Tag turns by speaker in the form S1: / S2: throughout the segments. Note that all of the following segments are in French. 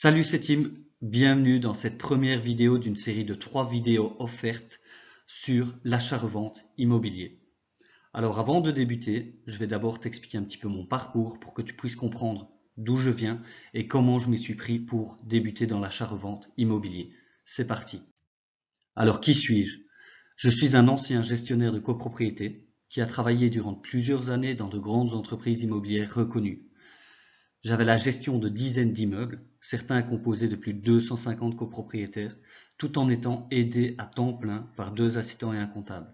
S1: Salut, c'est Tim, bienvenue dans cette première vidéo d'une série de 3 vidéos offertes sur l'achat-revente immobilier. Alors avant de débuter, je vais d'abord t'expliquer un petit peu mon parcours pour que tu puisses comprendre d'où je viens et comment je m'y suis pris pour débuter dans l'achat-revente immobilier. C'est parti. Alors qui suis-je? Je suis un ancien gestionnaire de copropriété qui a travaillé durant plusieurs années dans de grandes entreprises immobilières reconnues. J'avais la gestion de dizaines d'immeubles, certains composés de plus de 250 copropriétaires, tout en étant aidé à temps plein par 2 assistants et un comptable.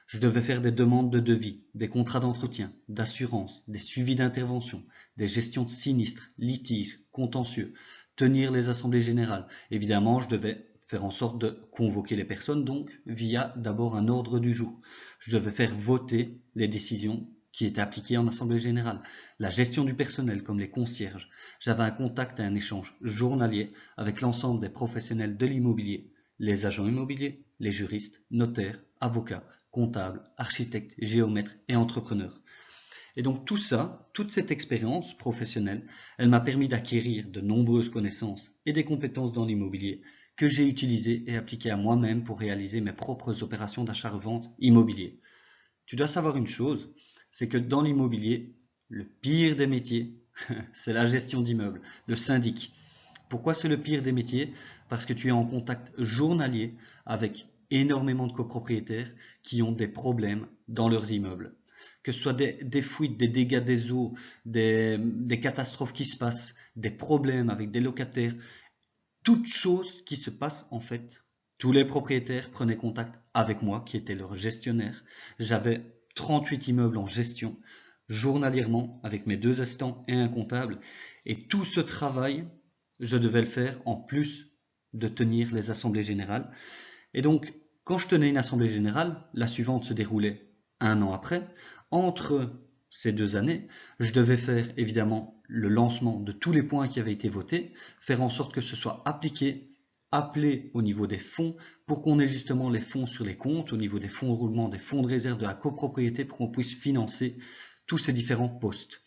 S1: Je devais faire des demandes de devis, des contrats d'entretien, d'assurance, des suivis d'intervention, des gestions de sinistres, litiges, contentieux, tenir les assemblées générales. Évidemment, je devais faire en sorte de convoquer les personnes, donc via d'abord un ordre du jour. Je devais faire voter les décisions qui étaient appliquées en assemblée générale, la gestion du personnel comme les concierges. J'avais un contact et un échange journalier avec l'ensemble des professionnels de l'immobilier, les agents immobiliers, les juristes, notaires, avocats, comptables, architectes, géomètres et entrepreneurs. Et donc tout ça, toute cette expérience professionnelle, elle m'a permis d'acquérir de nombreuses connaissances et des compétences dans l'immobilier que j'ai utilisées et appliquées à moi-même pour réaliser mes propres opérations d'achat-revente immobilier. Tu dois savoir une chose, c'est que dans l'immobilier, le pire des métiers, c'est la gestion d'immeubles, le syndic. Pourquoi c'est le pire des métiers? Parce que tu es en contact journalier avec énormément de copropriétaires qui ont des problèmes dans leurs immeubles. Que ce soit des fuites, des dégâts des eaux, des catastrophes qui se passent, des problèmes avec des locataires, toutes choses qui se passent en fait. Tous les propriétaires prenaient contact avec moi, qui était leur gestionnaire. J'avais 38 immeubles en gestion, journalièrement, avec mes 2 assistants et un comptable. Et tout ce travail, je devais le faire en plus de tenir les assemblées générales. Et donc, quand je tenais une assemblée générale, la suivante se déroulait 1 an après. Entre ces 2 années, je devais faire évidemment le lancement de tous les points qui avaient été votés, faire en sorte que ce soit appliqué, appelé au niveau des fonds, pour qu'on ait justement les fonds sur les comptes, au niveau des fonds de roulement, des fonds de réserve, de la copropriété, pour qu'on puisse financer tous ces différents postes.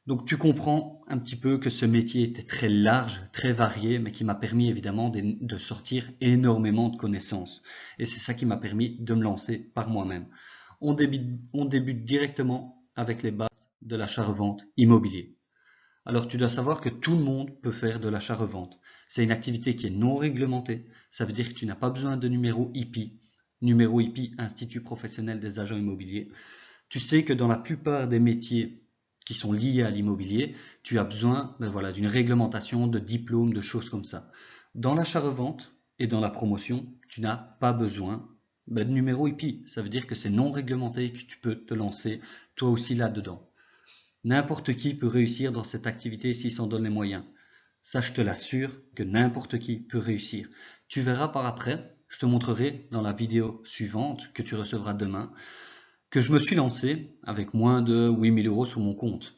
S1: Donc tu comprends un petit peu que ce métier était très large, très varié, mais qui m'a permis évidemment de sortir énormément de connaissances. Et c'est ça qui m'a permis de me lancer par moi-même. On débute directement avec les bases de l'achat-revente immobilier. Alors tu dois savoir que tout le monde peut faire de l'achat-revente. C'est une activité qui est non réglementée. Ça veut dire que tu n'as pas besoin de numéro IPI. Numéro IPI, Institut professionnel des agents immobiliers. Tu sais que dans la plupart des métiers qui sont liés à l'immobilier, tu as besoin d'une réglementation, de diplômes, de choses comme ça. Dans l'achat-revente et dans la promotion, tu n'as pas besoin de numéro IPI. Ça veut dire que c'est non réglementé et que tu peux te lancer toi aussi là-dedans. N'importe qui peut réussir dans cette activité s'il s'en donne les moyens. Ça, je te l'assure que n'importe qui peut réussir. Tu verras par après, je te montrerai dans la vidéo suivante que tu recevras demain, que je me suis lancé avec moins de 8000 € sur mon compte.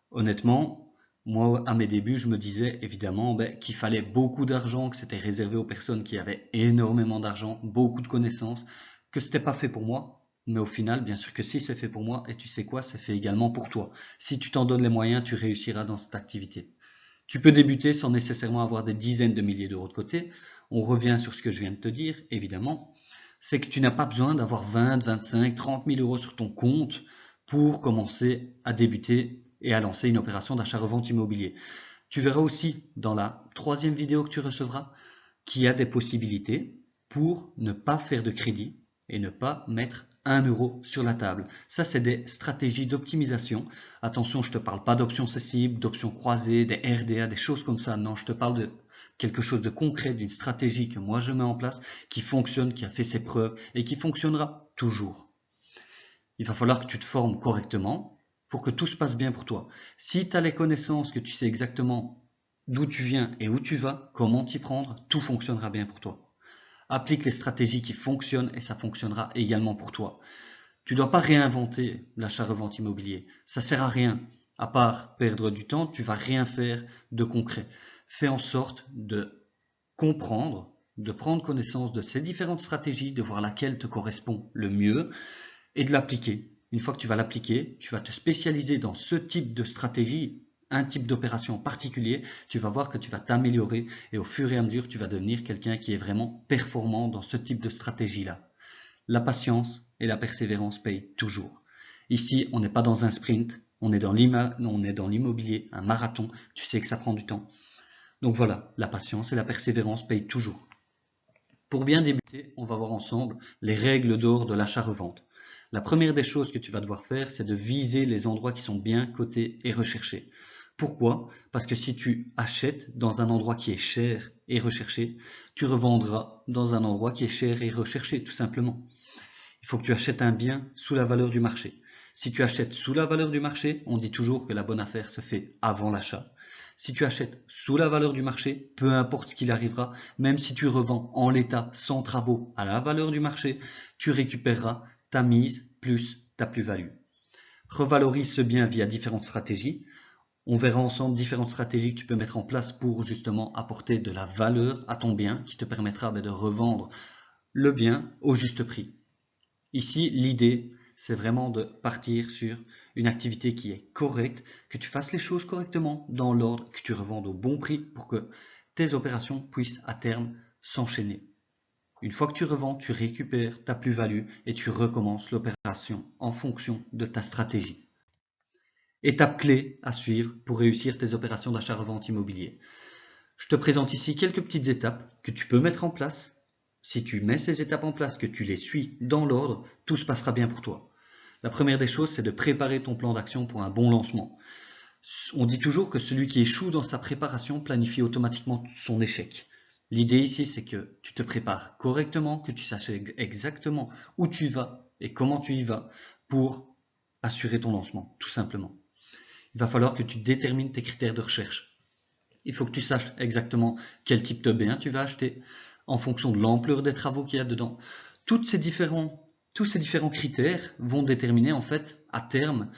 S1: Honnêtement, moi, à mes débuts, je me disais évidemment qu'il fallait beaucoup d'argent, que c'était réservé aux personnes qui avaient énormément d'argent, beaucoup de connaissances, que c'était pas fait pour moi. Mais au final, bien sûr que si c'est fait pour moi, et tu sais quoi, c'est fait également pour toi. Si tu t'en donnes les moyens, tu réussiras dans cette activité. Tu peux débuter sans nécessairement avoir des dizaines de milliers d'euros de côté. On revient sur ce que je viens de te dire, évidemment. C'est que tu n'as pas besoin d'avoir 20, 25, 30 000 € sur ton compte pour commencer à débuter et à lancer une opération d'achat-revente immobilier. Tu verras aussi dans la 3e vidéo que tu recevras qu'il y a des possibilités pour ne pas faire de crédit et ne pas mettre 1 € sur la table. Ça, c'est des stratégies d'optimisation. Attention, je ne te parle pas d'options cessibles, d'options croisées, des RDA, des choses comme ça. Non, je te parle de quelque chose de concret, d'une stratégie que moi je mets en place, qui fonctionne, qui a fait ses preuves et qui fonctionnera toujours. Il va falloir que tu te formes correctement pour que tout se passe bien pour toi. Si tu as les connaissances, que tu sais exactement d'où tu viens et où tu vas, comment t'y prendre, tout fonctionnera bien pour toi. Applique les stratégies qui fonctionnent et ça fonctionnera également pour toi. Tu ne dois pas réinventer l'achat-revente immobilier. Ça ne sert à rien. À part perdre du temps, tu ne vas rien faire de concret. Fais en sorte de comprendre, de prendre connaissance de ces différentes stratégies, de voir laquelle te correspond le mieux et de l'appliquer. Une fois que tu vas l'appliquer, tu vas te spécialiser dans ce type de stratégie un type d'opération en particulier, tu vas voir que tu vas t'améliorer et au fur et à mesure, tu vas devenir quelqu'un qui est vraiment performant dans ce type de stratégie-là. La patience et la persévérance payent toujours. Ici, on n'est pas dans un sprint, on est dans l'immobilier, un marathon, tu sais que ça prend du temps. Donc voilà, la patience et la persévérance payent toujours. Pour bien débuter, on va voir ensemble les règles d'or de l'achat-revente. La première des choses que tu vas devoir faire, c'est de viser les endroits qui sont bien cotés et recherchés. Pourquoi? Parce que si tu achètes dans un endroit qui est cher et recherché, tu revendras dans un endroit qui est cher et recherché, tout simplement. Il faut que tu achètes un bien sous la valeur du marché. Si tu achètes sous la valeur du marché, on dit toujours que la bonne affaire se fait avant l'achat. Si tu achètes sous la valeur du marché, peu importe ce qu'il arrivera, même si tu revends en l'état sans travaux à la valeur du marché, tu récupéreras ta mise plus ta plus-value. Revalorise ce bien via différentes stratégies. On verra ensemble différentes stratégies que tu peux mettre en place pour justement apporter de la valeur à ton bien qui te permettra de revendre le bien au juste prix. Ici, l'idée, c'est vraiment de partir sur une activité qui est correcte, que tu fasses les choses correctement dans l'ordre, que tu revendes au bon prix pour que tes opérations puissent à terme s'enchaîner. Une fois que tu revends, tu récupères ta plus-value et tu recommences l'opération en fonction de ta stratégie. Étape clé à suivre pour réussir tes opérations d'achat-revente immobilier. Je te présente ici quelques petites étapes que tu peux mettre en place. Si tu mets ces étapes en place, que tu les suis dans l'ordre, tout se passera bien pour toi. La première des choses, c'est de préparer ton plan d'action pour un bon lancement. On dit toujours que celui qui échoue dans sa préparation planifie automatiquement son échec. L'idée ici, c'est que tu te prépares correctement, que tu saches exactement où tu vas et comment tu y vas pour assurer ton lancement, tout simplement. Il va falloir que tu détermines tes critères de recherche. Il faut que tu saches exactement quel type de bien tu vas acheter en fonction de l'ampleur des travaux qu'il y a dedans. Tous ces différents critères vont déterminer en fait à terme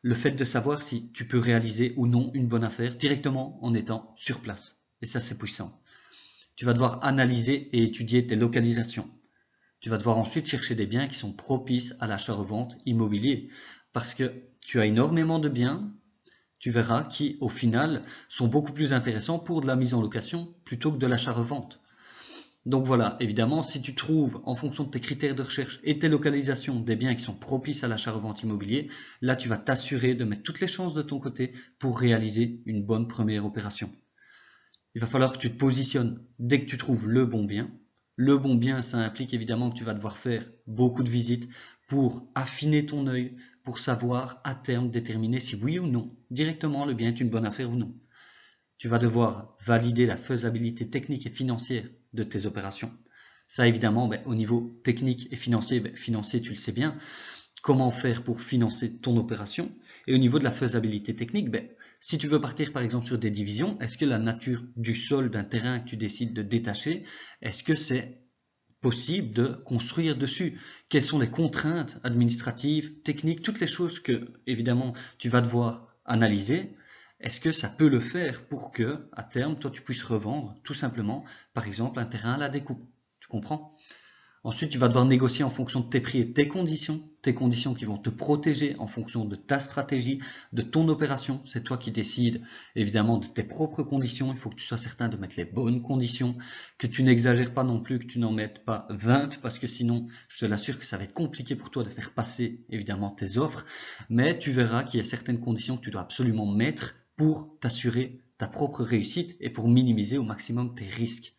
S1: le fait de savoir si tu peux réaliser ou non une bonne affaire directement en étant sur place. Et ça, c'est puissant. Tu vas devoir analyser et étudier tes localisations. Tu vas devoir ensuite chercher des biens qui sont propices à l'achat-revente immobilier parce que tu as énormément de biens, tu verras, qui au final sont beaucoup plus intéressants pour de la mise en location plutôt que de l'achat-revente. Donc voilà, évidemment, si tu trouves en fonction de tes critères de recherche et tes localisations des biens qui sont propices à l'achat-revente immobilier, là tu vas t'assurer de mettre toutes les chances de ton côté pour réaliser une bonne première opération. Il va falloir que tu te positionnes dès que tu trouves le bon bien. Le bon bien, ça implique évidemment que tu vas devoir faire beaucoup de visites pour affiner ton œil, pour savoir à terme déterminer si oui ou non, directement le bien est une bonne affaire ou non. Tu vas devoir valider la faisabilité technique et financière de tes opérations. Ça évidemment, au niveau technique et financier, financier tu le sais bien, comment faire pour financer ton opération. Et au niveau de la faisabilité technique, si tu veux partir par exemple sur des divisions, est-ce que la nature du sol d'un terrain que tu décides de détacher, est-ce que c'est possible de construire dessus? Quelles sont les contraintes administratives, techniques, toutes les choses que évidemment tu vas devoir analyser. Est-ce que ça peut le faire pour que, à terme, toi tu puisses revendre tout simplement, par exemple, un terrain à la découpe? Tu comprends? Ensuite, tu vas devoir négocier en fonction de tes prix et tes conditions qui vont te protéger en fonction de ta stratégie, de ton opération. C'est toi qui décides évidemment de tes propres conditions. Il faut que tu sois certain de mettre les bonnes conditions, que tu n'exagères pas non plus, que tu n'en mettes pas 20 parce que sinon, je te l'assure que ça va être compliqué pour toi de faire passer évidemment tes offres. Mais tu verras qu'il y a certaines conditions que tu dois absolument mettre pour t'assurer ta propre réussite et pour minimiser au maximum tes risques.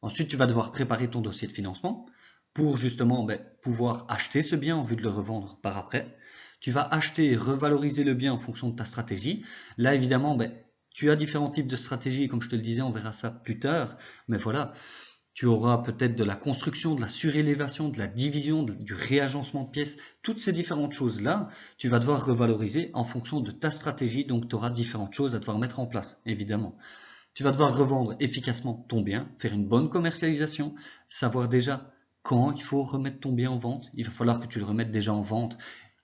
S1: Ensuite, tu vas devoir préparer ton dossier de financement pour justement pouvoir acheter ce bien en vue de le revendre par après. Tu vas acheter et revaloriser le bien en fonction de ta stratégie. Là, évidemment, tu as différents types de stratégies, comme je te le disais, on verra ça plus tard. Mais voilà, tu auras peut-être de la construction, de la surélévation, de la division, du réagencement de pièces. Toutes ces différentes choses-là, tu vas devoir revaloriser en fonction de ta stratégie. Donc, tu auras différentes choses à devoir mettre en place, évidemment. Tu vas devoir revendre efficacement ton bien, faire une bonne commercialisation, savoir déjà quand il faut remettre ton bien en vente. Il va falloir que tu le remettes déjà en vente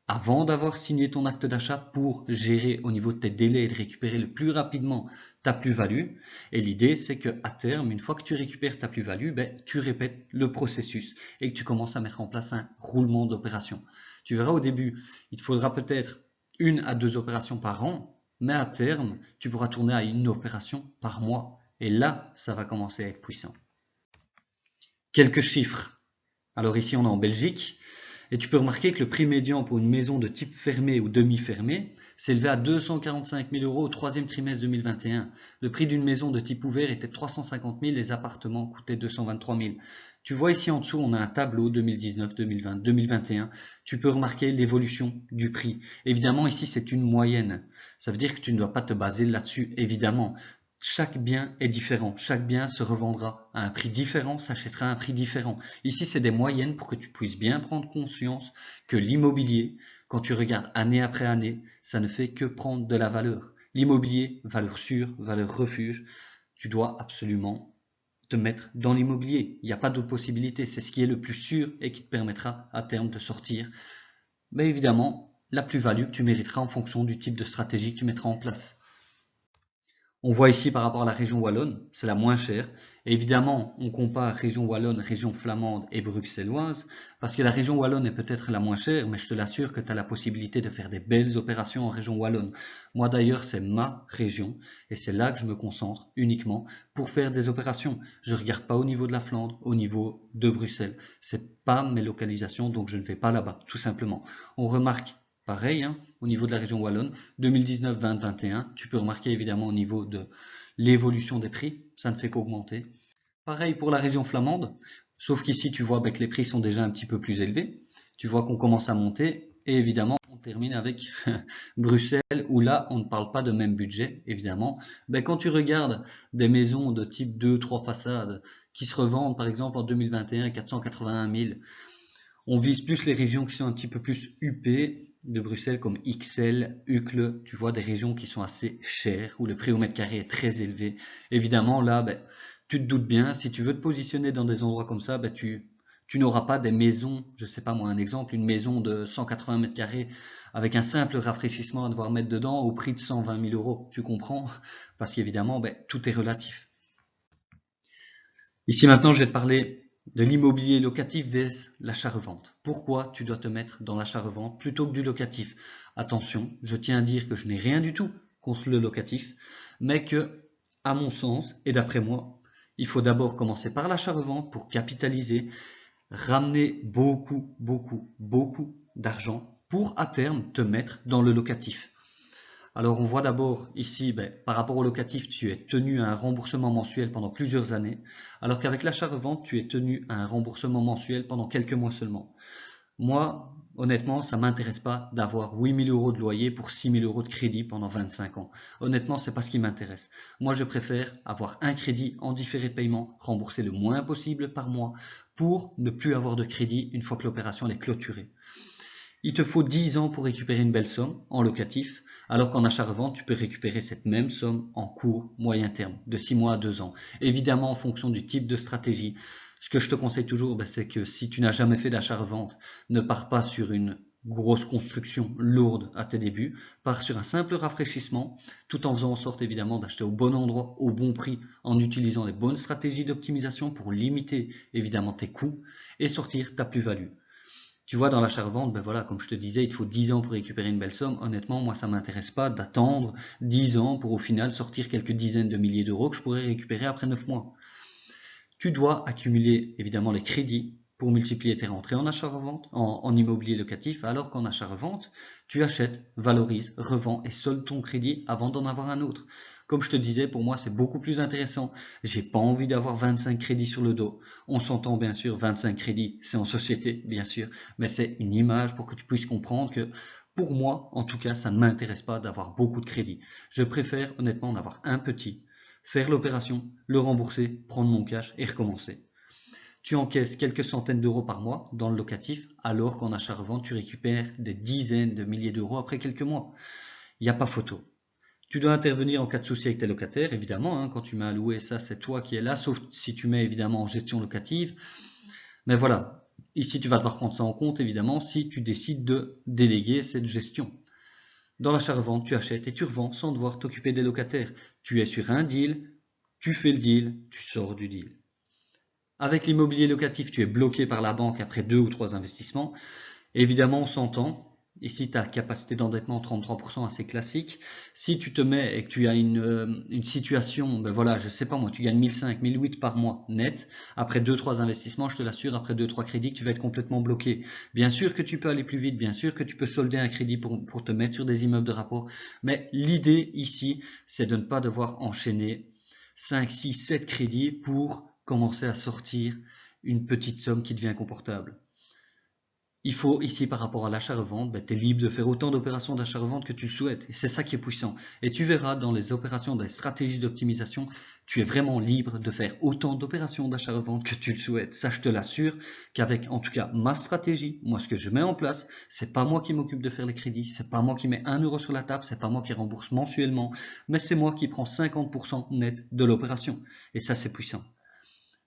S1: avant d'avoir signé ton acte d'achat pour gérer au niveau de tes délais et de récupérer le plus rapidement ta plus-value. Et l'idée, c'est qu'à terme, une fois que tu récupères ta plus-value, tu répètes le processus et que tu commences à mettre en place un roulement d'opération. Tu verras au début, il te faudra peut-être 1 à 2 opérations par an. mais à terme, tu pourras tourner à une opération par mois. Et là, ça va commencer à être puissant. Quelques chiffres. Alors ici, on est en Belgique. Et tu peux remarquer que le prix médian pour une maison de type fermé ou demi-fermé s'élevait à 245 000 € au troisième trimestre 2021. Le prix d'une maison de type ouvert était 350 000, les appartements coûtaient 223 000. Tu vois ici en dessous, on a un tableau 2019, 2020, 2021. Tu peux remarquer l'évolution du prix. Évidemment, ici, c'est une moyenne. Ça veut dire que tu ne dois pas te baser là-dessus, évidemment. Chaque bien est différent. Chaque bien se revendra à un prix différent, s'achètera à un prix différent. Ici, c'est des moyennes pour que tu puisses bien prendre conscience que l'immobilier, quand tu regardes année après année, ça ne fait que prendre de la valeur. L'immobilier, valeur sûre, valeur refuge, tu dois absolument te mettre dans l'immobilier. Il n'y a pas d'autre possibilité. C'est ce qui est le plus sûr et qui te permettra à terme de sortir. Mais évidemment, la plus-value que tu mériteras en fonction du type de stratégie que tu mettras en place. On voit ici par rapport à la région wallonne, c'est la moins chère. Et évidemment, on compare région wallonne, région flamande et bruxelloise, parce que la région wallonne est peut-être la moins chère, mais je te l'assure que tu as la possibilité de faire des belles opérations en région wallonne. Moi d'ailleurs, c'est ma région, et c'est là que je me concentre uniquement pour faire des opérations. Je ne regarde pas au niveau de la Flandre, au niveau de Bruxelles. C'est pas mes localisations, donc je ne vais pas là-bas, tout simplement. On remarque pareil, hein, au niveau de la région wallonne, 2019, 20, 21, tu peux remarquer évidemment au niveau de l'évolution des prix, ça ne fait qu'augmenter. Pareil pour la région flamande, sauf qu'ici tu vois que les prix sont déjà un petit peu plus élevés, tu vois qu'on commence à monter, et évidemment on termine avec Bruxelles, où là on ne parle pas de même budget, évidemment. Quand tu regardes des maisons de type 2-3 façades, qui se revendent par exemple en 2021 481 000, on vise plus les régions qui sont un petit peu plus huppées de Bruxelles, comme Ixelles, Uccle, tu vois, des régions qui sont assez chères, où le prix au mètre carré est très élevé. Évidemment, là, tu te doutes bien, si tu veux te positionner dans des endroits comme ça, tu n'auras pas des maisons, je sais pas moi, un exemple, une maison de 180 mètres carrés avec un simple rafraîchissement à devoir mettre dedans au prix de 120 000 €. Tu comprends? Parce qu'évidemment, tout est relatif. Ici maintenant, je vais te parler de l'immobilier locatif vs l'achat-revente. Pourquoi tu dois te mettre dans l'achat-revente plutôt que du locatif? Attention, je tiens à dire que je n'ai rien du tout contre le locatif, mais que, à mon sens, et d'après moi, il faut d'abord commencer par l'achat-revente pour capitaliser, ramener beaucoup d'argent pour à terme te mettre dans le locatif. Alors on voit d'abord ici, par rapport au locatif, tu es tenu à un remboursement mensuel pendant plusieurs années, alors qu'avec l'achat-revente, tu es tenu à un remboursement mensuel pendant quelques mois seulement. Moi, honnêtement, ça ne m'intéresse pas d'avoir 8 000 € de loyer pour 6 000 € de crédit pendant 25 ans. Honnêtement, c'est pas ce qui m'intéresse. Moi, je préfère avoir un crédit en différé de paiement, rembourser le moins possible par mois, pour ne plus avoir de crédit une fois que l'opération est clôturée. Il te faut 10 ans pour récupérer une belle somme en locatif, alors qu'en achat-revente, tu peux récupérer cette même somme en court, moyen terme, de 6 mois à 2 ans. Évidemment, en fonction du type de stratégie. Ce que je te conseille toujours, c'est que si tu n'as jamais fait d'achat-revente, ne pars pas sur une grosse construction lourde à tes débuts, pars sur un simple rafraîchissement, tout en faisant en sorte évidemment d'acheter au bon endroit, au bon prix, en utilisant les bonnes stratégies d'optimisation pour limiter évidemment tes coûts et sortir ta plus-value. Tu vois, dans l'achat-revente, voilà, comme je te disais, il te faut 10 ans pour récupérer une belle somme. Honnêtement, moi, ça ne m'intéresse pas d'attendre 10 ans pour au final sortir quelques dizaines de milliers d'euros que je pourrais récupérer après 9 mois. Tu dois accumuler évidemment les crédits pour multiplier tes rentrées en achat-revente, en immobilier locatif, alors qu'en achat-revente, tu achètes, valorises, revends et soldes ton crédit avant d'en avoir un autre. Comme je te disais, pour moi, c'est beaucoup plus intéressant. J'ai pas envie d'avoir 25 crédits sur le dos. On s'entend bien sûr, 25 crédits, c'est en société, bien sûr, mais c'est une image pour que tu puisses comprendre que pour moi, en tout cas, ça ne m'intéresse pas d'avoir beaucoup de crédits. Je préfère honnêtement en avoir un petit, faire l'opération, le rembourser, prendre mon cash et recommencer. Tu encaisses quelques centaines d'euros par mois dans le locatif, alors qu'en achat-revente, tu récupères des dizaines de milliers d'euros après quelques mois. Il n'y a pas photo. Tu dois intervenir en cas de souci avec tes locataires, évidemment, hein, quand tu mets à louer, ça c'est toi qui es là, sauf si tu mets évidemment en gestion locative. Mais voilà, ici tu vas devoir prendre ça en compte, évidemment, si tu décides de déléguer cette gestion. Dans l'achat-revente, tu achètes et tu revends sans devoir t'occuper des locataires. Tu es sur un deal, tu fais le deal, tu sors du deal. Avec l'immobilier locatif, tu es bloqué par la banque après 2 ou 3 investissements. Évidemment, on s'entend. Ici, ta capacité d'endettement 33% assez classique. Si tu te mets et que tu as une situation, ben voilà, je sais pas moi, tu gagnes 1005, 1008 par mois net, après 2-3 investissements, je te l'assure, après 2-3 crédits, tu vas être complètement bloqué. Bien sûr que tu peux aller plus vite, bien sûr que tu peux solder un crédit pour te mettre sur des immeubles de rapport, mais l'idée ici, c'est de ne pas devoir enchaîner 5, 6, 7 crédits pour commencer à sortir une petite somme qui devient confortable. Il faut ici par rapport à l'achat-revente, tu es libre de faire autant d'opérations d'achat-revente que tu le souhaites. Et c'est ça qui est puissant. Et tu verras dans les opérations, dans les stratégies d'optimisation, tu es vraiment libre de faire autant d'opérations d'achat-revente que tu le souhaites. Ça, je te l'assure qu'avec en tout cas ma stratégie, moi ce que je mets en place, c'est pas moi qui m'occupe de faire les crédits, c'est pas moi qui mets 1 euro sur la table, c'est pas moi qui rembourse mensuellement, mais c'est moi qui prends 50% net de l'opération. Et ça, c'est puissant.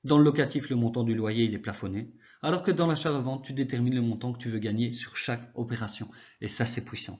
S1: Dans le locatif, le montant du loyer, il est plafonné, alors que dans l'achat-revente, tu détermines le montant que tu veux gagner sur chaque opération. Et ça, c'est puissant.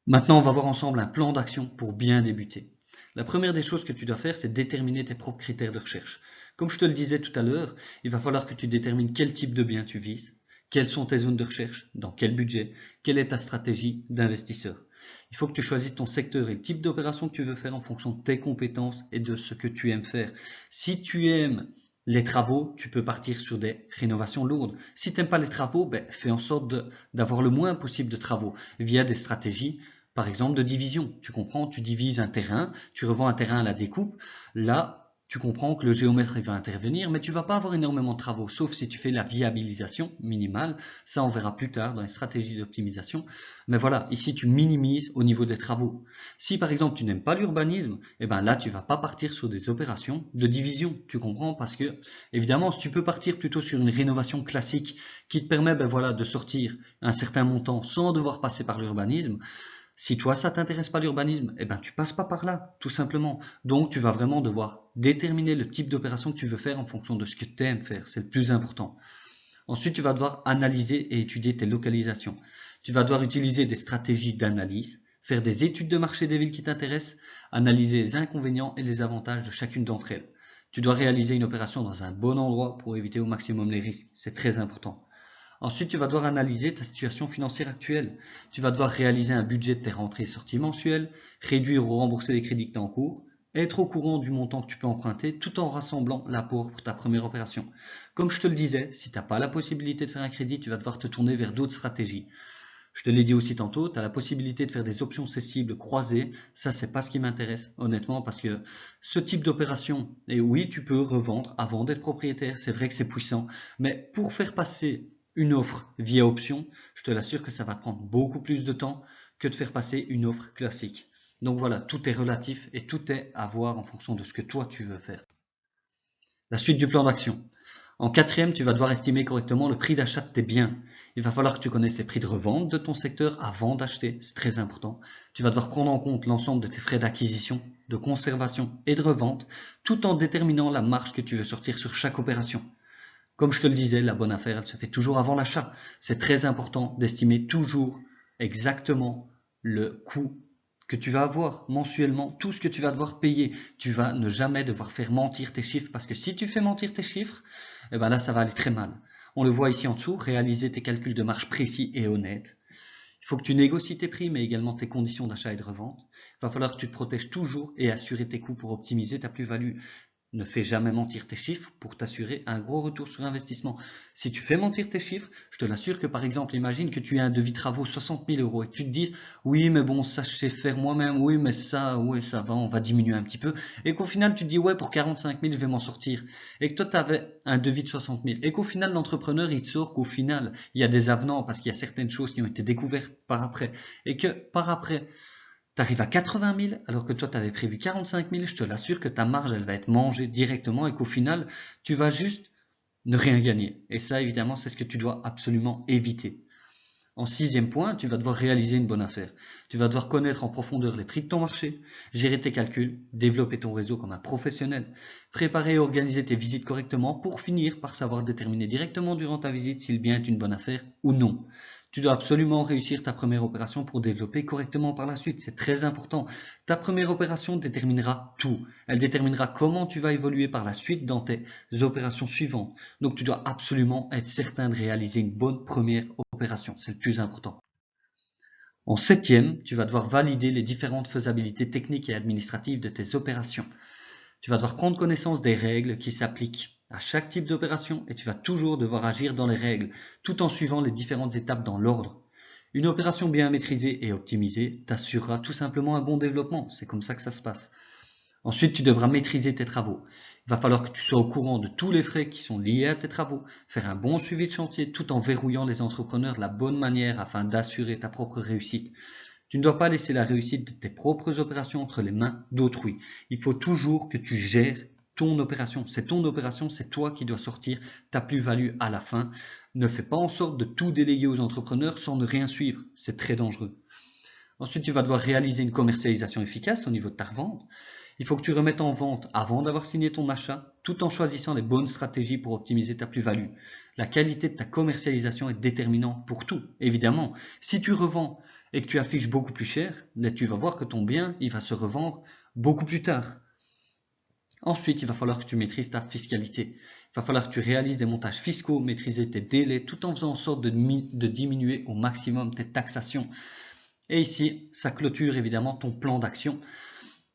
S1: Maintenant, on va voir ensemble un plan d'action pour bien débuter. La première des choses que tu dois faire, c'est déterminer tes propres critères de recherche. Comme je te le disais tout à l'heure, il va falloir que tu détermines quel type de bien tu vises, quelles sont tes zones de recherche, dans quel budget, quelle est ta stratégie d'investisseur. Il faut que tu choisisses ton secteur et le type d'opération que tu veux faire en fonction de tes compétences et de ce que tu aimes faire. Si tu aimes les travaux, tu peux partir sur des rénovations lourdes. Si tu n'aimes pas les travaux, fais en sorte d'avoir le moins possible de travaux via des stratégies, par exemple de division. Tu comprends, tu divises un terrain, tu revends un terrain à la découpe. Là, tu comprends que le géomètre va intervenir, mais tu vas pas avoir énormément de travaux, sauf si tu fais la viabilisation minimale. Ça, on verra plus tard dans les stratégies d'optimisation. Mais voilà, ici, tu minimises au niveau des travaux. Si par exemple, tu n'aimes pas l'urbanisme, eh ben là, tu vas pas partir sur des opérations de division. Tu comprends? Parce que, évidemment, si tu peux partir plutôt sur une rénovation classique qui te permet, voilà, de sortir un certain montant sans devoir passer par l'urbanisme, si toi, ça t'intéresse pas l'urbanisme, eh ben, tu passes pas par là, tout simplement. Donc, tu vas vraiment devoir déterminer le type d'opération que tu veux faire en fonction de ce que tu aimes faire. C'est le plus important. Ensuite, tu vas devoir analyser et étudier tes localisations. Tu vas devoir utiliser des stratégies d'analyse, faire des études de marché des villes qui t'intéressent, analyser les inconvénients et les avantages de chacune d'entre elles. Tu dois réaliser une opération dans un bon endroit pour éviter au maximum les risques. C'est très important. Ensuite, tu vas devoir analyser ta situation financière actuelle. Tu vas devoir réaliser un budget de tes rentrées et sorties mensuelles, réduire ou rembourser les crédits que tu as en cours, être au courant du montant que tu peux emprunter tout en rassemblant l'apport pour ta première opération. Comme je te le disais, si tu n'as pas la possibilité de faire un crédit, tu vas devoir te tourner vers d'autres stratégies. Je te l'ai dit aussi tantôt, tu as la possibilité de faire des options cessibles croisées. Ça, c'est pas ce qui m'intéresse, honnêtement, parce que ce type d'opération, et oui, tu peux revendre avant d'être propriétaire, c'est vrai que c'est puissant, mais pour faire passer une offre via option, je te l'assure que ça va te prendre beaucoup plus de temps que de faire passer une offre classique. Donc voilà, tout est relatif et tout est à voir en fonction de ce que toi tu veux faire. La suite du plan d'action. En quatrième, tu vas devoir estimer correctement le prix d'achat de tes biens. Il va falloir que tu connaisses les prix de revente de ton secteur avant d'acheter, c'est très important. Tu vas devoir prendre en compte l'ensemble de tes frais d'acquisition, de conservation et de revente, tout en déterminant la marge que tu veux sortir sur chaque opération. Comme je te le disais, la bonne affaire, elle se fait toujours avant l'achat. C'est très important d'estimer toujours exactement le coût que tu vas avoir mensuellement, tout ce que tu vas devoir payer. Tu vas ne jamais devoir faire mentir tes chiffres parce que si tu fais mentir tes chiffres, eh ben là, ça va aller très mal. On le voit ici en dessous, réaliser tes calculs de marge précis et honnêtes. Il faut que tu négocies tes prix, mais également tes conditions d'achat et de revente. Il va falloir que tu te protèges toujours et assurer tes coûts pour optimiser ta plus-value. Ne fais jamais mentir tes chiffres pour t'assurer un gros retour sur investissement. Si tu fais mentir tes chiffres, je te l'assure que par exemple, imagine que tu aies un devis travaux 60 000 euros et que tu te dises oui mais bon ça je sais faire moi-même, oui mais ça, ouais ça va, on va diminuer un petit peu, et qu'au final tu te dis ouais pour 45 000 je vais m'en sortir, et que toi tu avais un devis de 60 000, et qu'au final l'entrepreneur il te sort qu'au final il y a des avenants parce qu'il y a certaines choses qui ont été découvertes par après, et que par après tu arrives à 80 000 alors que toi tu avais prévu 45 000, je te l'assure que ta marge elle va être mangée directement et qu'au final tu vas juste ne rien gagner. Et ça évidemment c'est ce que tu dois absolument éviter. En sixième point, tu vas devoir réaliser une bonne affaire. Tu vas devoir connaître en profondeur les prix de ton marché, gérer tes calculs, développer ton réseau comme un professionnel, préparer et organiser tes visites correctement pour finir par savoir déterminer directement durant ta visite si le bien est une bonne affaire ou non. Tu dois absolument réussir ta première opération pour développer correctement par la suite. C'est très important. Ta première opération déterminera tout. Elle déterminera comment tu vas évoluer par la suite dans tes opérations suivantes. Donc tu dois absolument être certain de réaliser une bonne première opération. C'est le plus important. En septième, tu vas devoir valider les différentes faisabilités techniques et administratives de tes opérations. Tu vas devoir prendre connaissance des règles qui s'appliquent à chaque type d'opération et tu vas toujours devoir agir dans les règles, tout en suivant les différentes étapes dans l'ordre. Une opération bien maîtrisée et optimisée t'assurera tout simplement un bon développement, c'est comme ça que ça se passe. Ensuite, tu devras maîtriser tes travaux. Il va falloir que tu sois au courant de tous les frais qui sont liés à tes travaux, faire un bon suivi de chantier tout en verrouillant les entrepreneurs de la bonne manière afin d'assurer ta propre réussite. Tu ne dois pas laisser la réussite de tes propres opérations entre les mains d'autrui. Il faut toujours que tu gères ton opération. C'est ton opération, c'est toi qui dois sortir ta plus-value à la fin. Ne fais pas en sorte de tout déléguer aux entrepreneurs sans ne rien suivre. C'est très dangereux. Ensuite, tu vas devoir réaliser une commercialisation efficace au niveau de ta revente. Il faut que tu remettes en vente avant d'avoir signé ton achat, tout en choisissant les bonnes stratégies pour optimiser ta plus-value. La qualité de ta commercialisation est déterminante pour tout, évidemment. Si tu revends et que tu affiches beaucoup plus cher, tu vas voir que ton bien il va se revendre beaucoup plus tard. Ensuite, il va falloir que tu maîtrises ta fiscalité. Il va falloir que tu réalises des montages fiscaux, maîtriser tes délais, tout en faisant en sorte de diminuer au maximum tes taxations. Et ici, ça clôture évidemment ton plan d'action.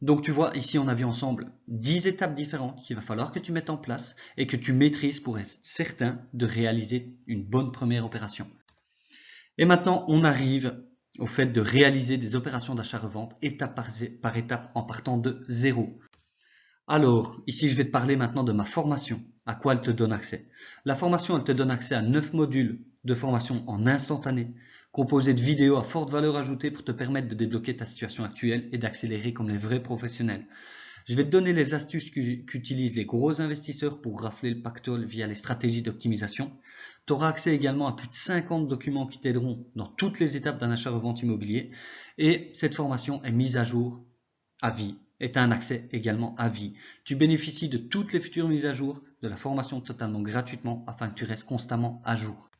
S1: Donc tu vois, ici on a vu ensemble 10 étapes différentes qu'il va falloir que tu mettes en place et que tu maîtrises pour être certain de réaliser une bonne première opération. Et maintenant, on arrive au fait de réaliser des opérations d'achat-revente étape par étape en partant de zéro. Alors, ici je vais te parler maintenant de ma formation, à quoi elle te donne accès. La formation, elle te donne accès à 9 modules de formation en instantané, composés de vidéos à forte valeur ajoutée pour te permettre de débloquer ta situation actuelle et d'accélérer comme les vrais professionnels. Je vais te donner les astuces qu'utilisent les gros investisseurs pour rafler le pactole via les stratégies d'optimisation. Tu auras accès également à plus de 50 documents qui t'aideront dans toutes les étapes d'un achat-revente immobilier. Et cette formation est mise à jour à vie et tu as un accès également à vie. Tu bénéficies de toutes les futures mises à jour de la formation totalement gratuitement afin que tu restes constamment à jour.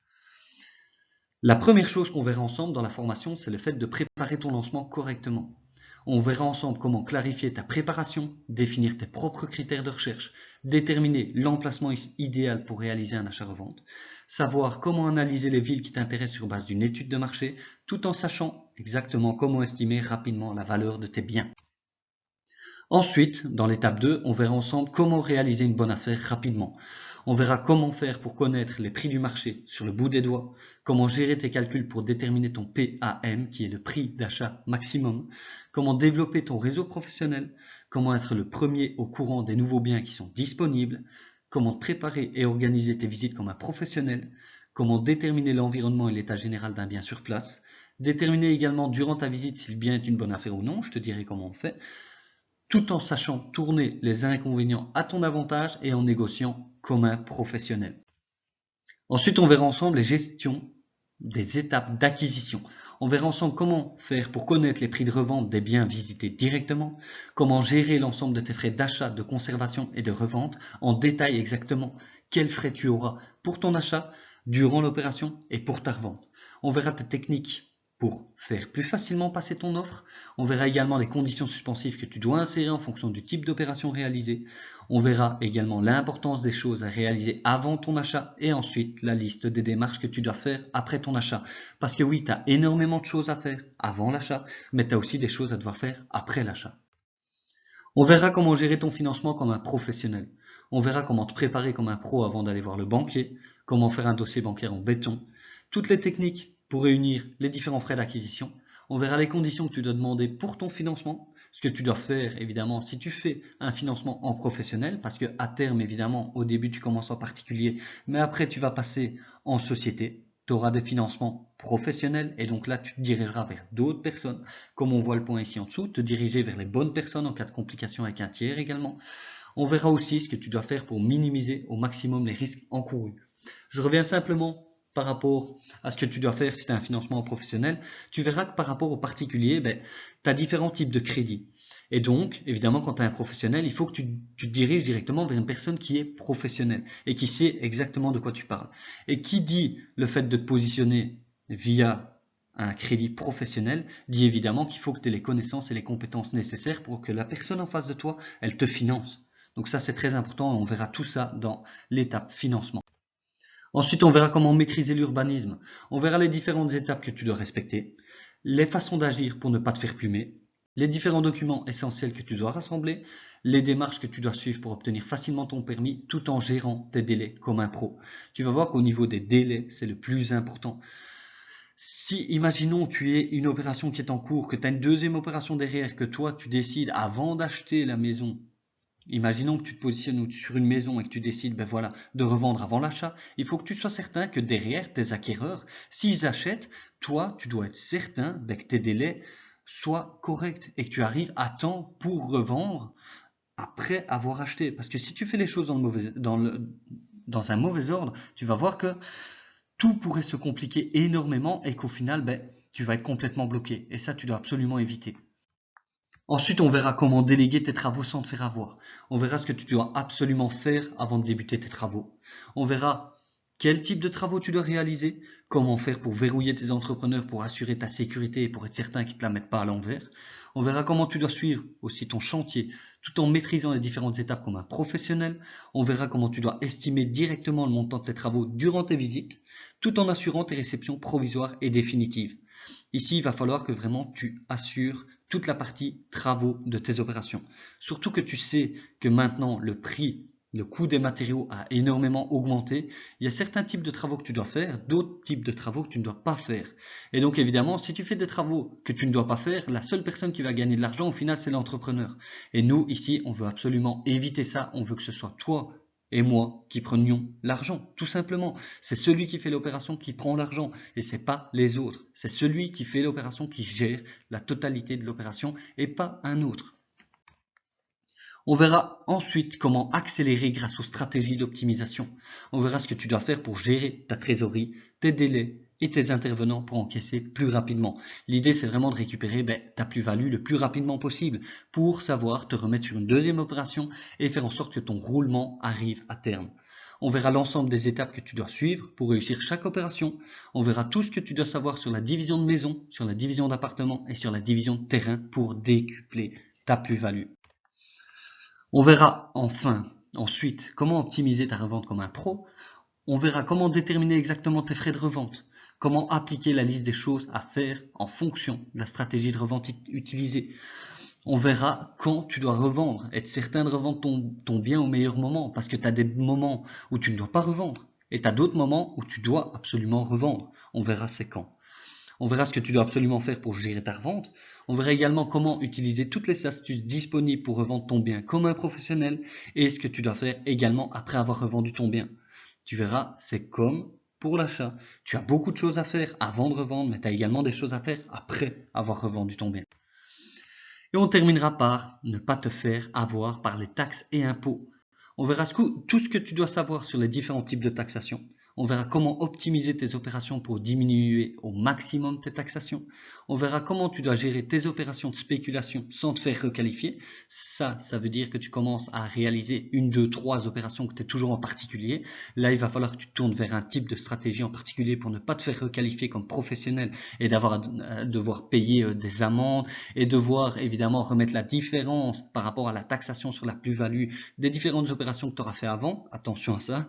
S1: La première chose qu'on verra ensemble dans la formation, c'est le fait de préparer ton lancement correctement. On verra ensemble comment clarifier ta préparation, définir tes propres critères de recherche, déterminer l'emplacement idéal pour réaliser un achat-revente, savoir comment analyser les villes qui t'intéressent sur base d'une étude de marché, tout en sachant exactement comment estimer rapidement la valeur de tes biens. Ensuite, dans l'étape 2, on verra ensemble comment réaliser une bonne affaire rapidement. On verra comment faire pour connaître les prix du marché sur le bout des doigts, comment gérer tes calculs pour déterminer ton PAM, qui est le prix d'achat maximum, comment développer ton réseau professionnel, comment être le premier au courant des nouveaux biens qui sont disponibles, comment préparer et organiser tes visites comme un professionnel, comment déterminer l'environnement et l'état général d'un bien sur place, déterminer également durant ta visite si le bien est une bonne affaire ou non, je te dirai comment on fait, tout en sachant tourner les inconvénients à ton avantage et en négociant comme un professionnel. Ensuite, on verra ensemble les gestions des étapes d'acquisition. On verra ensemble comment faire pour connaître les prix de revente des biens visités directement, comment gérer l'ensemble de tes frais d'achat, de conservation et de revente, en détail exactement quels frais tu auras pour ton achat, durant l'opération et pour ta revente. On verra tes techniques pour faire plus facilement passer ton offre. On verra également les conditions suspensives que tu dois insérer en fonction du type d'opération réalisée. On verra également l'importance des choses à réaliser avant ton achat et ensuite la liste des démarches que tu dois faire après ton achat. Parce que oui, tu as énormément de choses à faire avant l'achat, mais tu as aussi des choses à devoir faire après l'achat. On verra comment gérer ton financement comme un professionnel. On verra comment te préparer comme un pro avant d'aller voir le banquier, comment faire un dossier bancaire en béton, toutes les techniques pour réunir les différents frais d'acquisition. On verra les conditions que tu dois demander pour ton financement, ce que tu dois faire évidemment si tu fais un financement en professionnel, parce que à terme évidemment au début tu commences en particulier, mais après tu vas passer en société. Tu auras des financements professionnels et donc là tu te dirigeras vers d'autres personnes, comme on voit le point ici en dessous, te diriger vers les bonnes personnes en cas de complications avec un tiers également. On verra aussi ce que tu dois faire pour minimiser au maximum les risques encourus. Je reviens simplement par rapport à ce que tu dois faire si tu as un financement professionnel. Tu verras que par rapport aux particuliers, tu as différents types de crédits. Et donc, évidemment, quand tu es un professionnel, il faut que tu te diriges directement vers une personne qui est professionnelle et qui sait exactement de quoi tu parles. Et qui dit le fait de te positionner via un crédit professionnel dit évidemment qu'il faut que tu aies les connaissances et les compétences nécessaires pour que la personne en face de toi, elle te finance. Donc ça, c'est très important et on verra tout ça dans l'étape financement. Ensuite, on verra comment maîtriser l'urbanisme. On verra les différentes étapes que tu dois respecter, les façons d'agir pour ne pas te faire plumer, les différents documents essentiels que tu dois rassembler, les démarches que tu dois suivre pour obtenir facilement ton permis tout en gérant tes délais comme un pro. Tu vas voir qu'au niveau des délais, c'est le plus important. Si, imaginons, tu es une opération qui est en cours, que tu as une deuxième opération derrière, que toi, tu décides avant d'acheter la maison, imaginons que tu te positionnes sur une maison et que tu décides de revendre avant l'achat, il faut que tu sois certain que derrière tes acquéreurs, s'ils achètent, toi, tu dois être certain que tes délais soient corrects et que tu arrives à temps pour revendre après avoir acheté. Parce que si tu fais les choses dans un mauvais ordre, tu vas voir que tout pourrait se compliquer énormément et qu'au final, tu vas être complètement bloqué. Et ça, tu dois absolument éviter. Ensuite, on verra comment déléguer tes travaux sans te faire avoir. On verra ce que tu dois absolument faire avant de débuter tes travaux. On verra quel type de travaux tu dois réaliser, comment faire pour verrouiller tes entrepreneurs pour assurer ta sécurité et pour être certain qu'ils ne te la mettent pas à l'envers. On verra comment tu dois suivre aussi ton chantier tout en maîtrisant les différentes étapes comme un professionnel. On verra comment tu dois estimer directement le montant de tes travaux durant tes visites tout en assurant tes réceptions provisoires et définitives. Ici, il va falloir que vraiment tu assures toute la partie travaux de tes opérations. Surtout que tu sais que maintenant le coût des matériaux a énormément augmenté. Il y a certains types de travaux que tu dois faire, d'autres types de travaux que tu ne dois pas faire. Et donc évidemment, si tu fais des travaux que tu ne dois pas faire, la seule personne qui va gagner de l'argent au final, c'est l'entrepreneur. Et nous, ici, on veut absolument éviter ça. On veut que ce soit toi et moi qui prenions l'argent, tout simplement. C'est celui qui fait l'opération qui prend l'argent et c'est pas les autres. C'est celui qui fait l'opération qui gère la totalité de l'opération et pas un autre. On verra ensuite comment accélérer grâce aux stratégies d'optimisation. On verra ce que tu dois faire pour gérer ta trésorerie, tes délais et tes intervenants pour encaisser plus rapidement. L'idée, c'est vraiment de récupérer ta plus-value le plus rapidement possible pour savoir te remettre sur une deuxième opération et faire en sorte que ton roulement arrive à terme. On verra l'ensemble des étapes que tu dois suivre pour réussir chaque opération. On verra tout ce que tu dois savoir sur la division de maison, sur la division d'appartement et sur la division de terrain pour décupler ta plus-value. On verra ensuite comment optimiser ta revente comme un pro. On verra comment déterminer exactement tes frais de revente, comment appliquer la liste des choses à faire en fonction de la stratégie de revente utilisée. On verra quand tu dois revendre, être certain de revendre ton bien au meilleur moment, parce que tu as des moments où tu ne dois pas revendre, et tu as d'autres moments où tu dois absolument revendre. On verra c'est quand. On verra ce que tu dois absolument faire pour gérer ta revente. On verra également comment utiliser toutes les astuces disponibles pour revendre ton bien comme un professionnel et ce que tu dois faire également après avoir revendu ton bien. Tu verras, c'est comme pour l'achat. Tu as beaucoup de choses à faire avant de revendre, mais tu as également des choses à faire après avoir revendu ton bien. Et on terminera par ne pas te faire avoir par les taxes et impôts. On verra tout ce que tu dois savoir sur les différents types de taxation. On verra comment optimiser tes opérations pour diminuer au maximum tes taxations. On verra comment tu dois gérer tes opérations de spéculation sans te faire requalifier. Ça veut dire que tu commences à réaliser 1, 2, 3 opérations que tu es toujours en particulier. Là, il va falloir que tu te tournes vers un type de stratégie en particulier pour ne pas te faire requalifier comme professionnel et devoir payer des amendes et devoir évidemment remettre la différence par rapport à la taxation sur la plus-value des différentes opérations que tu auras fait avant. Attention à ça.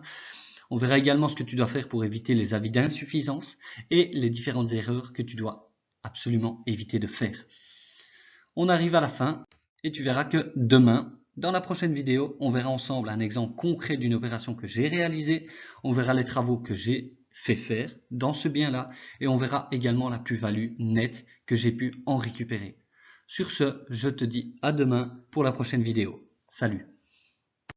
S1: On verra également ce que tu dois faire pour éviter les avis d'insuffisance et les différentes erreurs que tu dois absolument éviter de faire. On arrive à la fin et tu verras que demain, dans la prochaine vidéo, on verra ensemble un exemple concret d'une opération que j'ai réalisée. On verra les travaux que j'ai fait faire dans ce bien-là et on verra également la plus-value nette que j'ai pu en récupérer. Sur ce, je te dis à demain pour la prochaine vidéo. Salut!